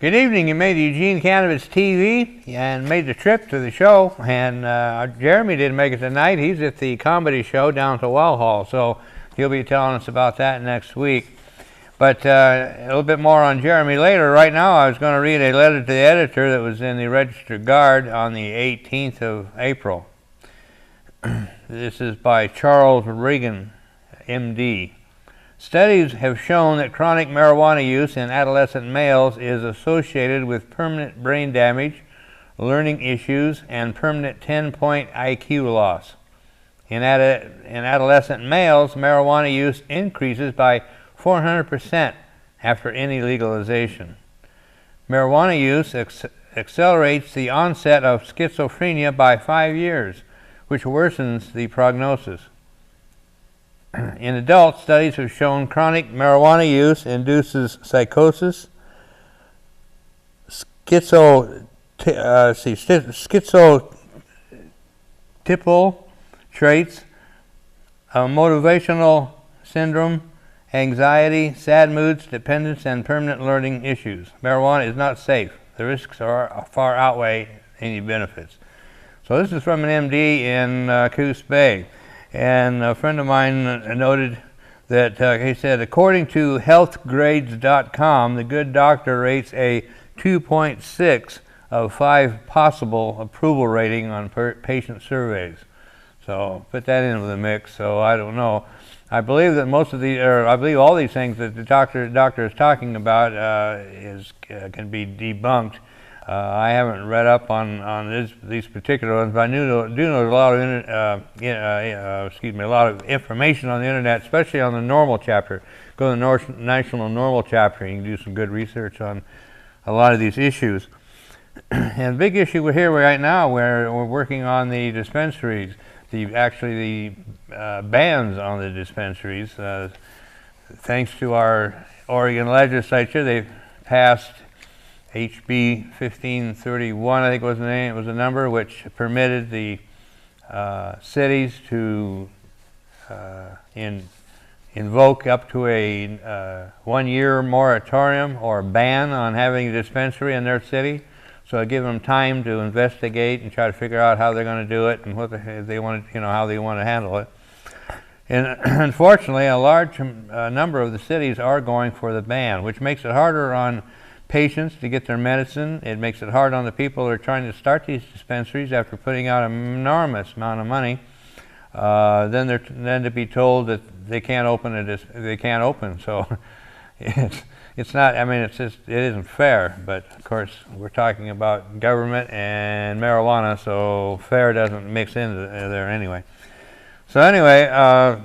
Good evening. You made Eugene Cannabis TV and made the trip to the show. And Jeremy didn't make it tonight. He's at the comedy show down to Well Hall, so he'll be telling us about that next week. But a little bit more on Jeremy later. Right now, I was going to read a letter to the editor that was in the Register Guard on the 18th of April. This is by Charles Reagan, MD. Studies have shown that chronic marijuana use in adolescent males is associated with permanent brain damage, learning issues, and permanent 10-point IQ loss. In adolescent males, marijuana use increases by 400% after any legalization. Marijuana use accelerates the onset of schizophrenia by 5 years, which worsens the prognosis. In adults, studies have shown chronic marijuana use induces psychosis, schizotypal traits, motivational syndrome, anxiety, sad moods, dependence, and permanent learning issues. Marijuana is not safe. The risks far outweigh any benefits. So this is from an MD in Coos Bay. And a friend of mine noted that he said, according to healthgrades.com, the good doctor rates a 2.6 of 5 possible approval rating on patient surveys. So put that into the mix. So I don't know. I believe that most of the, or I believe all these things that the doctor is talking about can be debunked. I haven't read up on these particular ones, but I do know there's a lot of a lot of information on the internet, especially on the normal chapter. Go to the National Normal chapter, and you can do some good research on a lot of these issues. And the big issue we're here right now, where we're working on the dispensaries, the bans on the dispensaries. Thanks to our Oregon legislature, they've passed HB 1531, I think was the number, which permitted the cities to invoke up to a 1-year moratorium or ban on having a dispensary in their city. So it gives them time to investigate and try to figure out how they're going to do it and what they want, how they want to handle it. And unfortunately, a large number of the cities are going for the ban, which makes it harder on patients to get their medicine. It makes it hard on the people who are trying to start these dispensaries after putting out an enormous amount of money. Then to be told that they can't open they can't open. So it's not. I mean, it isn't fair. But of course, we're talking about government and marijuana, so fair doesn't mix into there anyway. So anyway, I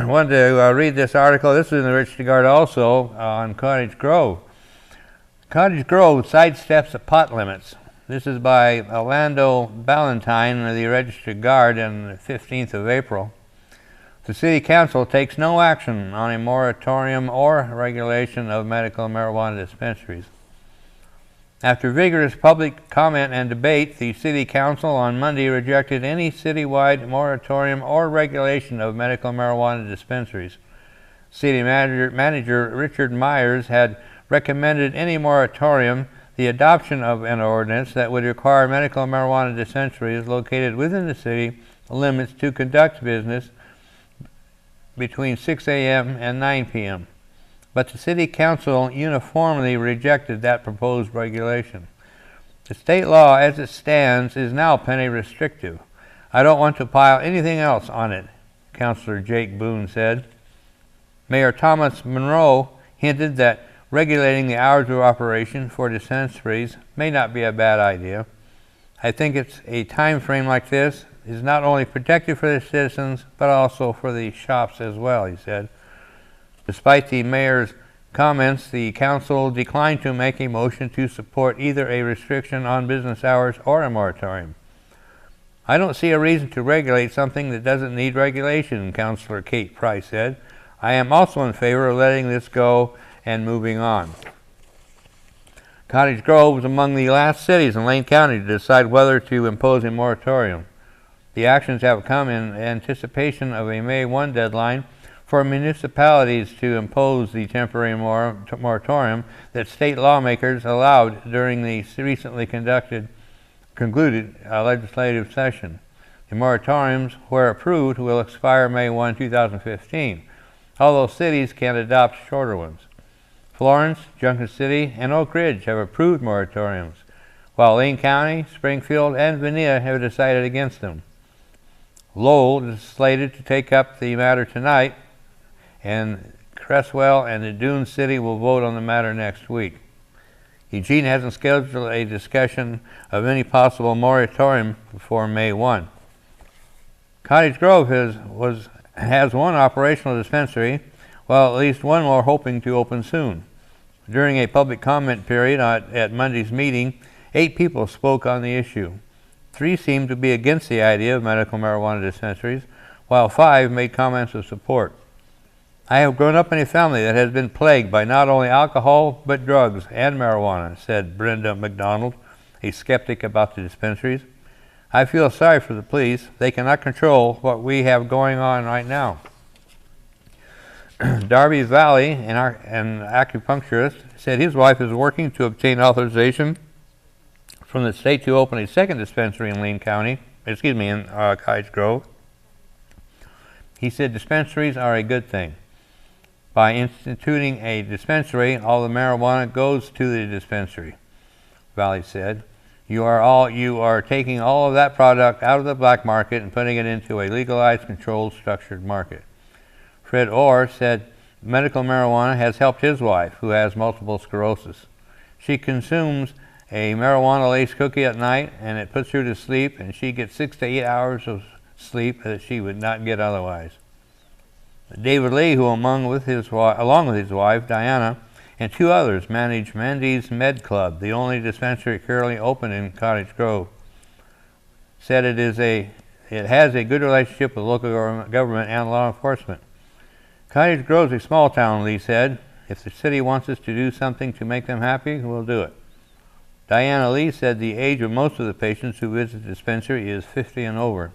wanted to read this article. This is in the Register Guard also on Cottage Grove. Cottage Grove sidesteps at pot limits. This is by Orlando Ballantyne of the Register Guard on the 15th of April. The City Council takes no action on a moratorium or regulation of medical marijuana dispensaries. After vigorous public comment and debate, the City Council on Monday rejected any citywide moratorium or regulation of medical marijuana dispensaries. City Manager Richard Myers had recommended any moratorium, the adoption of an ordinance that would require medical marijuana dispensaries located within the city limits to conduct business between 6 a.m. and 9 p.m. But the City Council uniformly rejected that proposed regulation. The state law as it stands is now penny restrictive. I don't want to pile anything else on it, Councilor Jake Boone said. Mayor Thomas Monroe hinted that regulating the hours of operation for dispensaries may not be a bad idea. I think it's a time frame like this is not only protective for the citizens, but also for the shops as well, he said. Despite the mayor's comments, the council declined to make a motion to support either a restriction on business hours or a moratorium. I don't see a reason to regulate something that doesn't need regulation, Councilor Kate Price said. I am also in favor of letting this go and moving on. Cottage Grove was among the last cities in Lane County to decide whether to impose a moratorium. The actions have come in anticipation of a May 1 deadline for municipalities to impose the temporary moratorium that state lawmakers allowed during the recently concluded legislative session. The moratoriums, where approved, will expire May 1, 2015, although cities can adopt shorter ones. Florence, Junction City, and Oak Ridge have approved moratoriums, while Lane County, Springfield, and Vinea have decided against them. Lowell is slated to take up the matter tonight, and Cresswell and the Dune City will vote on the matter next week. Eugene hasn't scheduled a discussion of any possible moratorium before May 1. Cottage Grove has one operational dispensary, while at least one more hoping to open soon. During a public comment period at Monday's meeting, 8 people spoke on the issue. 3 seemed to be against the idea of medical marijuana dispensaries, while 5 made comments of support. I have grown up in a family that has been plagued by not only alcohol, but drugs and marijuana, said Brenda McDonald, a skeptic about the dispensaries. I feel sorry for the police. They cannot control what we have going on right now. Darby Valley, an acupuncturist, said his wife is working to obtain authorization from the state to open a second dispensary in in Cottage Grove. He said dispensaries are a good thing. By instituting a dispensary, all the marijuana goes to the dispensary, Valley said. You are taking all of that product out of the black market and putting it into a legalized, controlled, structured market. Fred Orr said medical marijuana has helped his wife, who has multiple sclerosis. She consumes a marijuana-laced cookie at night, and it puts her to sleep, and she gets 6 to 8 hours of sleep that she would not get otherwise. David Lee, who along with his wife, Diana, and 2 others manage Mandy's Med Club, the only dispensary currently open in Cottage Grove, said it has a good relationship with local government and law enforcement. Cottage Grove is a small town, Lee said. If the city wants us to do something to make them happy, we'll do it. Diana Lee said the age of most of the patients who visit the dispensary is 50 and over.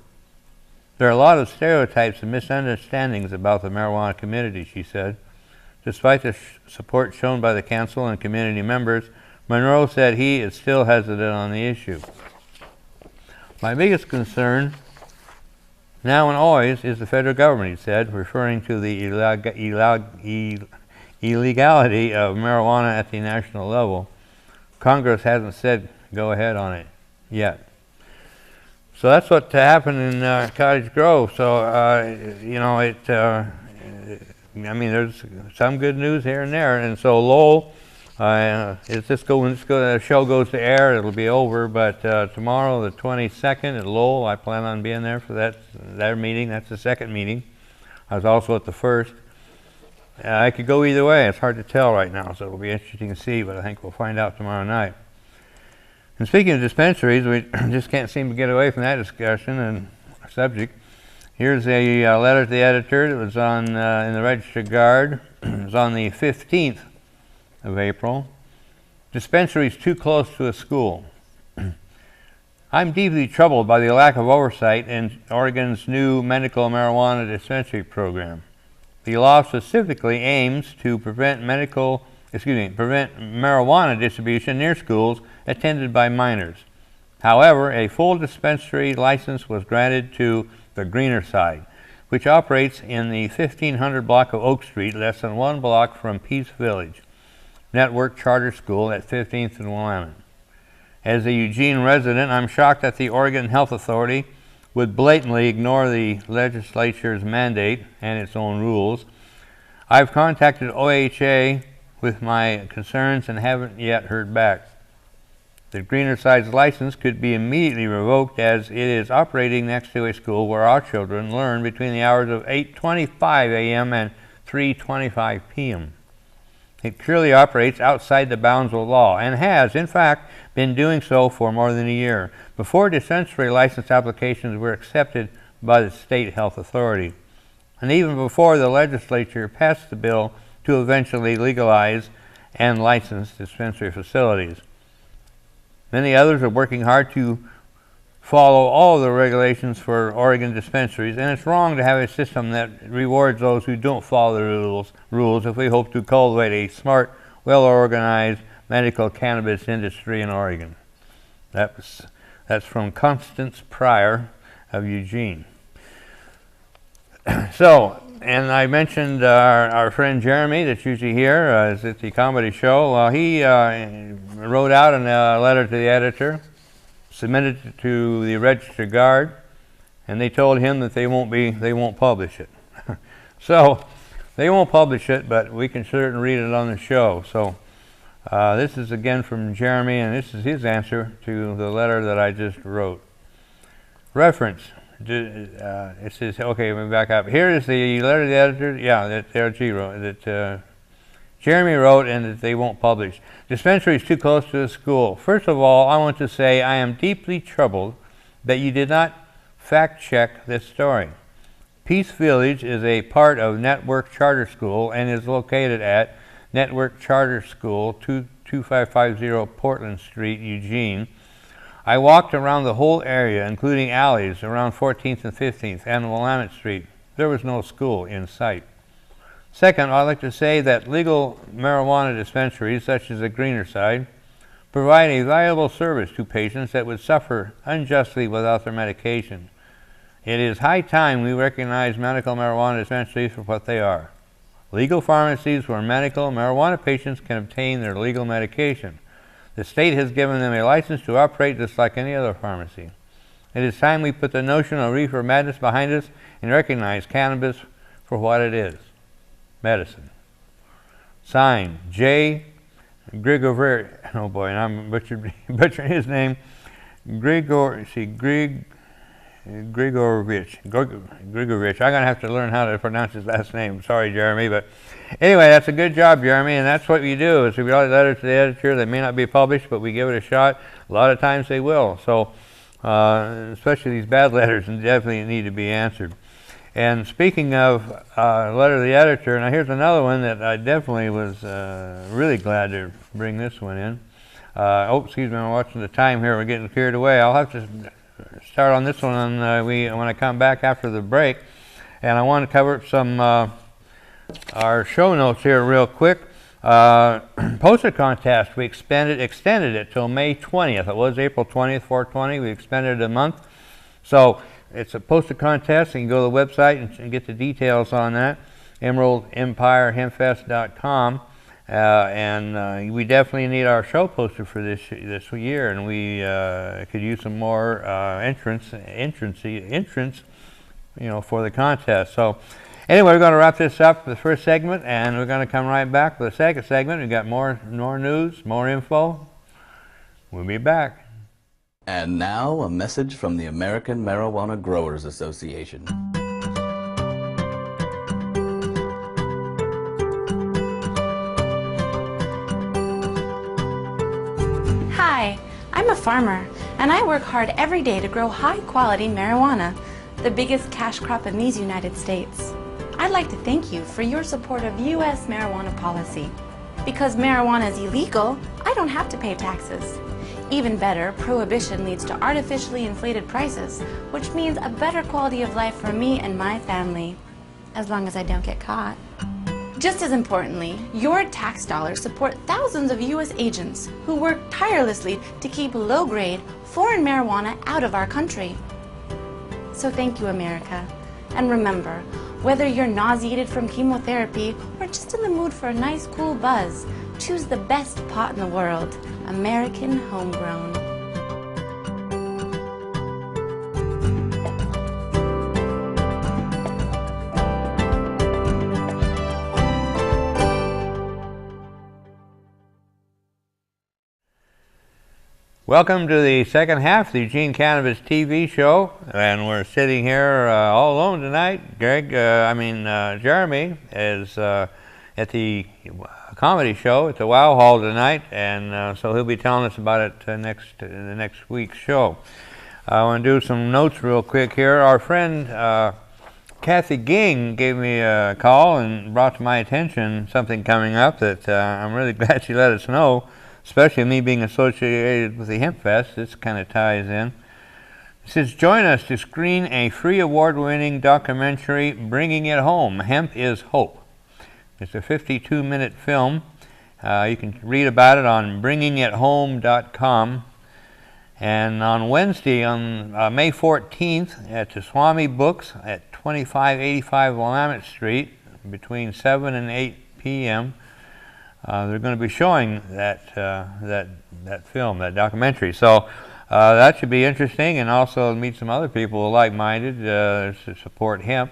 There are a lot of stereotypes and misunderstandings about the marijuana community, she said. Despite the support shown by the council and community members, Monroe said he is still hesitant on the issue. My biggest concern now and always is the federal government, he said, referring to the illegality of marijuana at the national level. Congress hasn't said go ahead on it yet. So that's what happened in Cottage Grove. So, there's some good news here and there. And so Lowell, when the show goes to air, it'll be over. But tomorrow, the 22nd at Lowell, I plan on being there for that meeting. That's the second meeting. I was also at the first. I could go either way. It's hard to tell right now, so it'll be interesting to see. But I think we'll find out tomorrow night. And speaking of dispensaries, we just can't seem to get away from that discussion and subject. Here's a letter to the editor that was on in the Register Guard. It was on the 15th of April. Dispensaries too close to a school. I'm deeply troubled by the lack of oversight in Oregon's new medical marijuana dispensary program. The law specifically aims to prevent marijuana distribution near schools attended by minors. However, a full dispensary license was granted to the Greener Side, which operates in the 1500 block of Oak Street, less than 1 block from Peace Village Network Charter School at 15th and Willamette. As a Eugene resident, I'm shocked that the Oregon Health Authority would blatantly ignore the legislature's mandate and its own rules. I've contacted OHA with my concerns and haven't yet heard back. The Greener Side's license could be immediately revoked, as it is operating next to a school where our children learn between the hours of 8:25 a.m. and 3:25 p.m. It clearly operates outside the bounds of law and has, in fact, been doing so for more than a year, before dispensary license applications were accepted by the state health authority, and even before the legislature passed the bill to eventually legalize and license dispensary facilities. Many others are working hard to follow all the regulations for Oregon dispensaries, and it's wrong to have a system that rewards those who don't follow the rules if we hope to cultivate a smart, well-organized medical cannabis industry in Oregon. That's from Constance Pryor of Eugene. So, and I mentioned our friend Jeremy that's usually here is at the comedy show. Well, he wrote out a letter to the editor, submitted it to the Register Guard, and they told him that they won't publish it. So they won't publish it, but we can certainly read it on the show. So this is again from Jeremy, and this is his answer to the letter that I just wrote. Reference. It says, okay, let me back up. Here is the letter to the editor, yeah, that RG wrote, that Jeremy wrote, and that they won't publish. Dispensary is too close to the school. First of all, I want to say I am deeply troubled that you did not fact-check this story. Peace Village is a part of Network Charter School and is located at Network Charter School, 2550 Portland Street, Eugene. I walked around the whole area, including alleys around 14th and 15th and Willamette Street. There was no school in sight. Second, I'd like to say that legal marijuana dispensaries, such as the Greener Side, provide a valuable service to patients that would suffer unjustly without their medication. It is high time we recognize medical marijuana dispensaries for what they are. Legal pharmacies where medical marijuana patients can obtain their legal medication. The state has given them a license to operate just like any other pharmacy. It is time we put the notion of reefer madness behind us and recognize cannabis for what it is. Medicine. Signed, J. Grigorovich. Oh boy, and I'm butchering his name. Grigorovich. Grigorovich. I'm gonna have to learn how to pronounce his last name. Sorry, Jeremy, but anyway, that's a good job, Jeremy, and that's what we do. Is we write letters to the editor. They may not be published, but we give it a shot. A lot of times they will. So, especially these bad letters, and definitely need to be answered. And speaking of letter to the editor, now here's another one that I definitely was really glad to bring this one in. Oh, excuse me, I'm watching the time here. We're getting carried away. I'll have to start on this one when I come back after the break. And I want to cover some our show notes here real quick. Poster contest, we extended it till May 20th. It was April 20th, 420. We extended it a month. So it's a poster contest. You can go to the website and get the details on that, emeraldempirehempfest.com. And we definitely need our show poster for this year, and we could use some more entrance, you know, for the contest. So anyway, we're going to wrap this up for the first segment, and we're going to come right back for the second segment. We've got more news, more info. We'll be back. And now a message from the American Marijuana Growers Association. Hi, I'm a farmer, and I work hard every day to grow high-quality marijuana, the biggest cash crop in these United States. I'd like to thank you for your support of U.S. marijuana policy. Because marijuana is illegal, I don't have to pay taxes. Even better, prohibition leads to artificially inflated prices, which means a better quality of life for me and my family, as long as I don't get caught. Just as importantly, your tax dollars support thousands of U.S. agents who work tirelessly to keep low-grade, foreign marijuana out of our country. So thank you, America. And remember, whether you're nauseated from chemotherapy or just in the mood for a nice cool buzz, choose the best pot in the world, American Homegrown. Welcome to the second half of the Eugene Cannabis TV show, and we're sitting here all alone tonight. Jeremy is at the comedy show at the Wow Hall tonight, and so he'll be telling us about it the next week's show. I want to do some notes real quick here. Our friend Kathy Ging gave me a call and brought to my attention something coming up that I'm really glad she let us know. Especially me being associated with the Hemp Fest, this kind of ties in. It says, join us to screen a free award-winning documentary, Bringing It Home, Hemp is Hope. It's a 52-minute film. You can read about it on bringingithome.com. And on Wednesday, on May 14th, at the Swami Books at 2585 Willamette Street, between 7 and 8 p.m., they're going to be showing that film, that documentary. So that should be interesting, and also meet some other people like-minded to support hemp.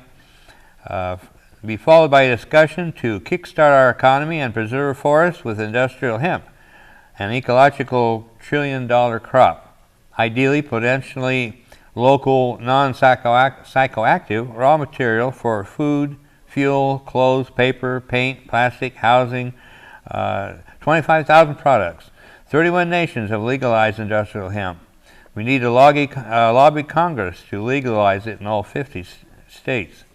Be followed by a discussion to kickstart our economy and preserve forests with industrial hemp, an ecological trillion-dollar crop. Ideally, potentially local, non-psychoactive raw material for food, fuel, clothes, paper, paint, plastic, housing, 25,000 products. 31 nations have legalized industrial hemp. We need to lobby Congress to legalize it in all 50 states.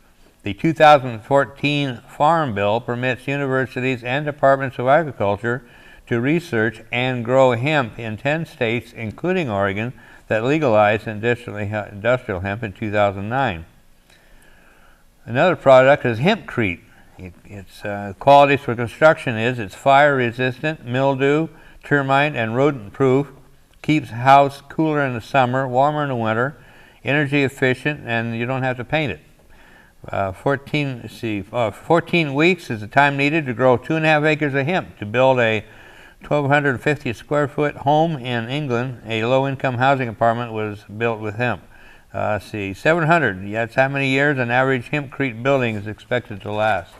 The 2014 Farm Bill permits universities and departments of agriculture to research and grow hemp in 10 states, including Oregon, that legalized industrial hemp in 2009. Another product is hempcrete. Its qualities for construction is it's fire resistant, mildew, termite, and rodent proof, keeps house cooler in the summer, warmer in the winter, energy efficient, and you don't have to paint it. 14 weeks is the time needed to grow 2.5 acres of hemp. To build a 1,250 square foot home in England, a low-income housing apartment was built with hemp. 700, that's how many years an average hempcrete building is expected to last.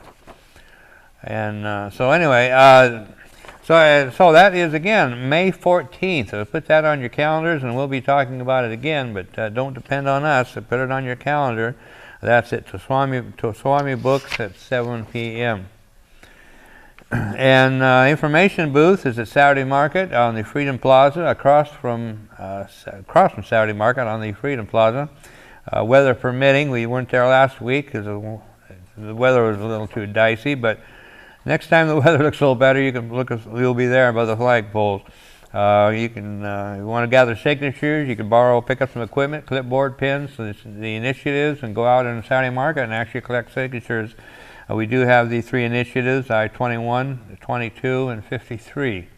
And so anyway, so that is, again, May 14th. So put that on your calendars, and we'll be talking about it again, but don't depend on us. So put it on your calendar. That's it, to Swami Books at 7 p.m. And information booth is at Saturday Market on the Freedom Plaza, across from Saturday Market on the Freedom Plaza. Weather permitting, we weren't there last week because the weather was a little too dicey, but next time the weather looks a little better, you can we'll be there by the flagpoles. You can, if you want to gather signatures, you can pick up some equipment, clipboard, pens, the initiatives, and go out on Saturday Market and actually collect signatures. We do have the 3 initiatives, I-21, 22, and 53.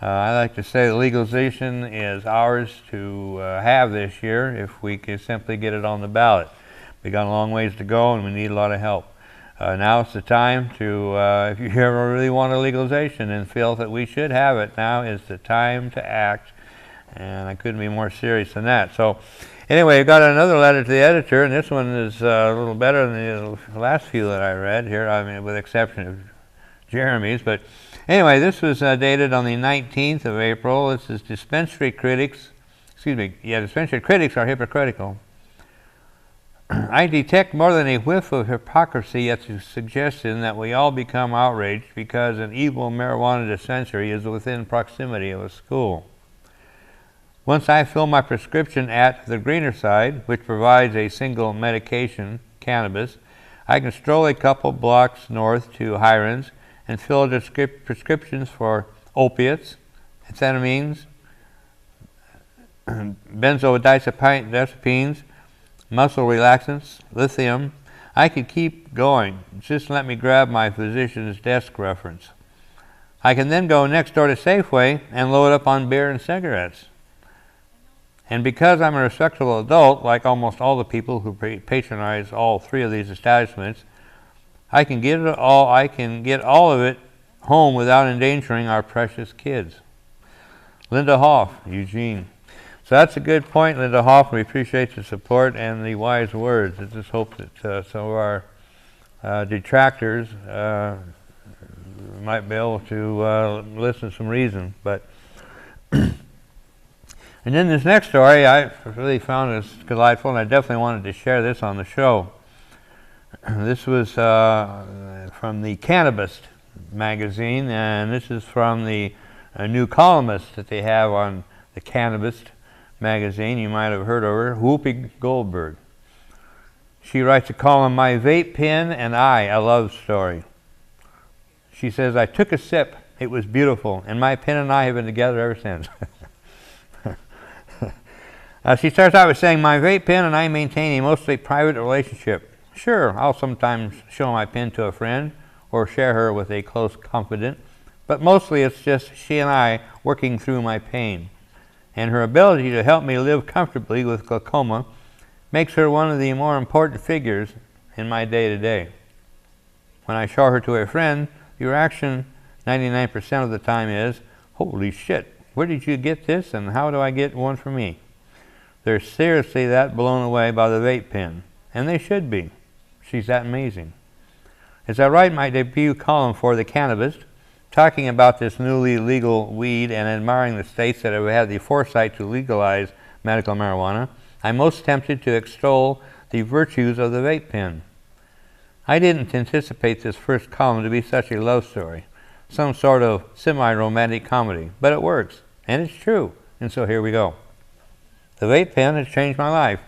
I like to say the legalization is ours to have this year if we can simply get it on the ballot. We got a long ways to go, and we need a lot of help. Now it's the time to, if you ever really want a legalization and feel that we should have it, now is the time to act. And I couldn't be more serious than that. So anyway, I got another letter to the editor, and this one is a little better than the last few that I read here, I mean, with the exception of Jeremy's. But anyway, this was dated on the 19th of April. This is dispensary critics are hypocritical. I detect more than a whiff of hypocrisy at the suggestion that we all become outraged because an evil marijuana dispensary is within proximity of a school. Once I fill my prescription at the greener side, which provides a single medication, cannabis, I can stroll a couple blocks north to Hiram's and fill prescriptions for opiates, amphetamines, benzodiazepines, muscle relaxants, lithium. I could keep going. Just let me grab my physician's desk reference. I can then go next door to Safeway and load up on beer and cigarettes. And because I'm a respectable adult, like almost all the people who patronize all 3 of these establishments, I can get all of it home without endangering our precious kids. Linda Hoff, Eugene. So that's a good point, Linda Hoff. We appreciate the support and the wise words. I just hope that some of our detractors might be able to listen to some reason. But and then this next story, I really found this delightful, and I definitely wanted to share this on the show. This was from the Cannabis magazine, and this is from the new columnist that they have on the Cannabis magazine. You might have heard of her, Whoopi Goldberg. She writes a column, My Vape Pen and I, a Love Story. She says, I took a sip, it was beautiful, and my pen and I have been together ever since. She starts out with saying, my vape pen and I maintain a mostly private relationship. Sure, I'll sometimes show my pen to a friend or share her with a close confidant, but mostly it's just she and I working through my pain. And her ability to help me live comfortably with glaucoma makes her one of the more important figures in my day-to-day. When I show her to a friend, the reaction 99% of the time is, holy shit, where did you get this and how do I get one for me? They're seriously that blown away by the vape pen, and they should be. She's that amazing. As I write my debut column for The Cannabist, talking about this newly legal weed and admiring the states that have had the foresight to legalize medical marijuana, I'm most tempted to extol the virtues of the vape pen. I didn't anticipate this first column to be such a love story, some sort of semi-romantic comedy, but it works, and it's true, and so here we go. The vape pen has changed my life.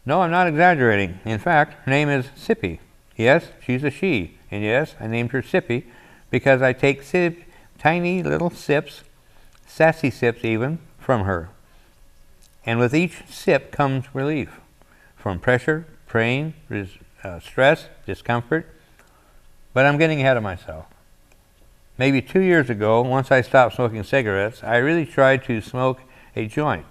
No, I'm not exaggerating. In fact, her name is Sippy. Yes, she's a she, and yes, I named her Sippy because I take tiny little sips, sassy sips even, from her. And with each sip comes relief from pressure, pain, stress, discomfort. But I'm getting ahead of myself. Maybe 2 years ago, once I stopped smoking cigarettes, I really tried to smoke a joint.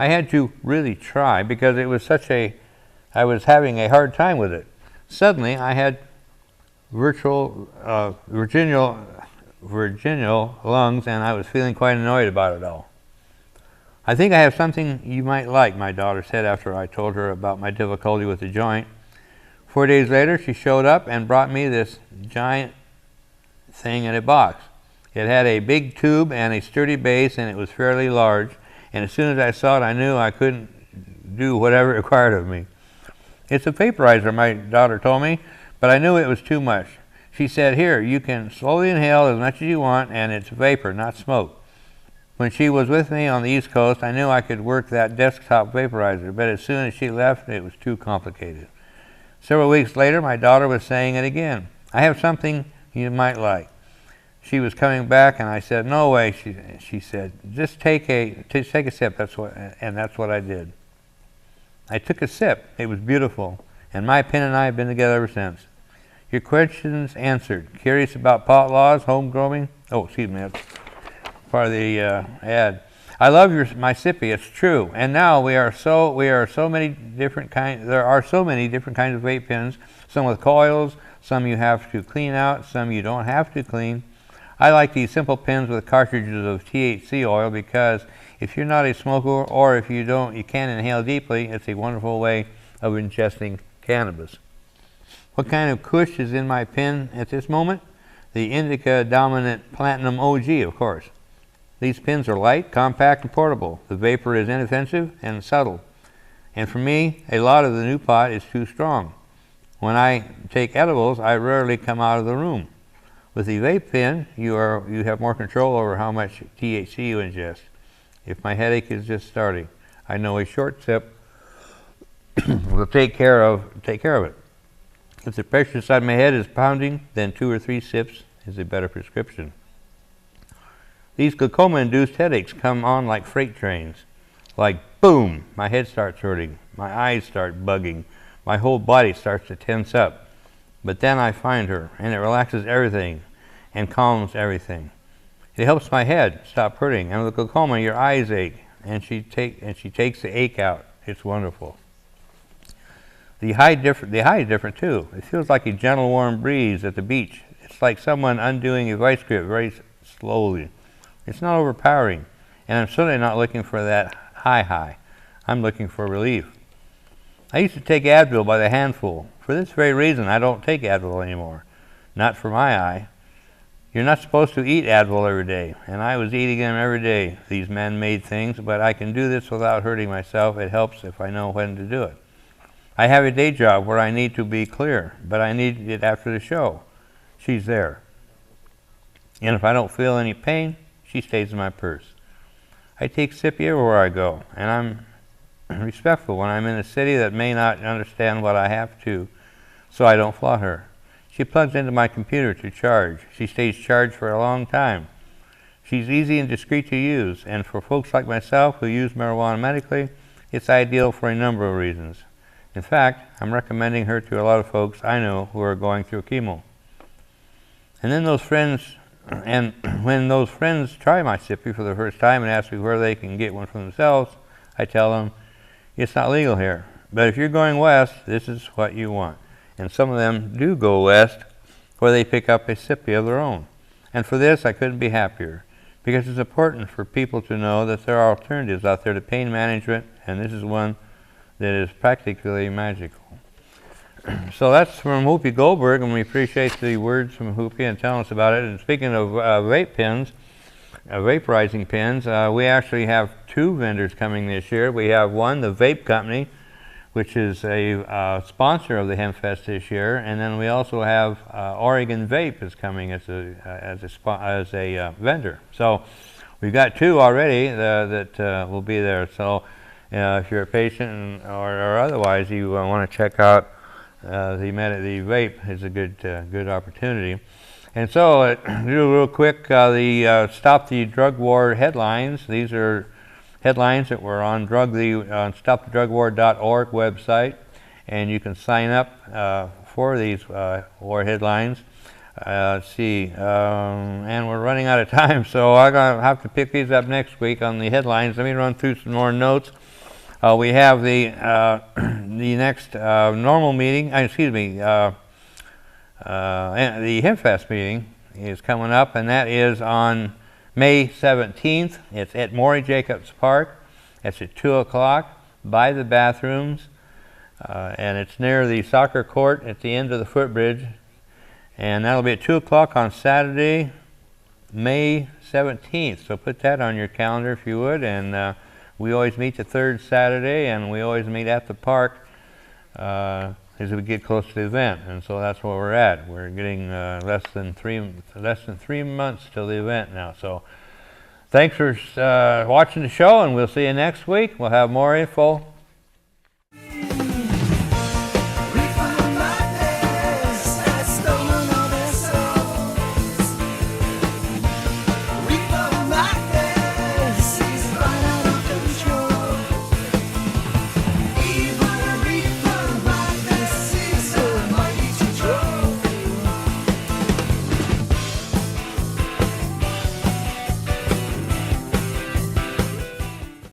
I had to really try because it was I was having a hard time with it. Suddenly, I had virginal lungs, and I was feeling quite annoyed about it all. I think I have something you might like, my daughter said after I told her about my difficulty with the joint. 4 days later, she showed up and brought me this giant thing in a box. It had a big tube and a sturdy base, and it was fairly large. And as soon as I saw it, I knew I couldn't do whatever it required of me. It's a vaporizer, my daughter told me, but I knew it was too much. She said, here, you can slowly inhale as much as you want, and it's vapor, not smoke. When she was with me on the East Coast, I knew I could work that desktop vaporizer, but as soon as she left, it was too complicated. Several weeks later, my daughter was saying it again. I have something you might like. She was coming back, and I said, no way. She said, just take a sip. That's what I did. I took a sip. It was beautiful, and my pen and I have been together ever since. Your questions answered. Curious about pot laws, home growing? Oh, excuse me. That's part of the ad. I love my Sippy. It's true. And now there are so many different kinds of vape pens. Some with coils, some you have to clean out, some you don't have to clean. I like these simple pens with cartridges of THC oil because if you're not a smoker or if you can't inhale deeply, it's a wonderful way of ingesting cannabis. What kind of kush is in my pen at this moment? The Indica Dominant Platinum OG, of course. These pens are light, compact, and portable. The vapor is inoffensive and subtle. And for me, a lot of the new pot is too strong. When I take edibles, I rarely come out of the room. With the vape pen, you have more control over how much THC you ingest. If my headache is just starting, I know a short sip will take care of it. If the pressure inside my head is pounding, then 2 or 3 sips is a better prescription. These glaucoma-induced headaches come on like freight trains. Like boom, my head starts hurting, my eyes start bugging, my whole body starts to tense up. But then I find her, and it relaxes everything and calms everything. It helps my head stop hurting, and with glaucoma, your eyes ache, and she takes the ache out. It's wonderful. The high is different too. It feels like a gentle, warm breeze at the beach. It's like someone undoing a vice grip very slowly. It's not overpowering, and I'm certainly not looking for that high. I'm looking for relief. I used to take Advil by the handful. For this very reason, I don't take Advil anymore. Not for my eye. You're not supposed to eat Advil every day, and I was eating them every day, these man-made things, but I can do this without hurting myself. It helps if I know when to do it. I have a day job where I need to be clear, but I need it after the show. She's there. And if I don't feel any pain, she stays in my purse. I take Sippy everywhere I go, and I'm respectful when I'm in a city that may not understand what I have to, so I don't flaunt her. She plugs into my computer to charge. She stays charged for a long time. She's easy and discreet to use, and for folks like myself who use marijuana medically, It's ideal for a number of reasons. In fact, I'm recommending her to a lot of folks I know who are going through chemo. And then those friends, and when those friends try my sippy for the first time and ask me where they can get one for themselves, I tell them, it's not legal here. But if you're going west, this is what you want. And some of them do go west where they pick up a sippy of their own. And for this, I couldn't be happier, because it's important for people to know that there are alternatives out there to pain management, and this is one that is practically magical. So that's from Whoopi Goldberg, and we appreciate the words from Whoopi and telling us about it. And speaking of vape pens, vaporizing pens, we actually have 2 vendors coming this year. We have one, the Vape Company, which is a sponsor of the HempFest this year, and then we also have Oregon Vape is coming as a vendor. So we've got 2 already that will be there. So if you're a patient or otherwise you want to check out the vape, is a good opportunity. And so real quick, the Stop the Drug War headlines. These are headlines that were on stopthedrugwar.org website, and you can sign up for these war headlines. Let's see, and we're running out of time, so I'm going to have to pick these up next week on the headlines. Let me run through some more notes. We have the next normal meeting, the HempFest meeting is coming up, and that is on May 17th. It's at Maury Jacobs Park. It's at 2 o'clock by the bathrooms, and it's near the soccer court at the end of the footbridge. And that'll be at 2 o'clock on Saturday, May 17th. So put that on your calendar if you would. And we always meet the 3rd Saturday, and we always meet at the park as we get close to the event. And so that's where we're at. We're getting less than three months till the event now. So thanks for watching the show, and we'll see you next week. We'll have more info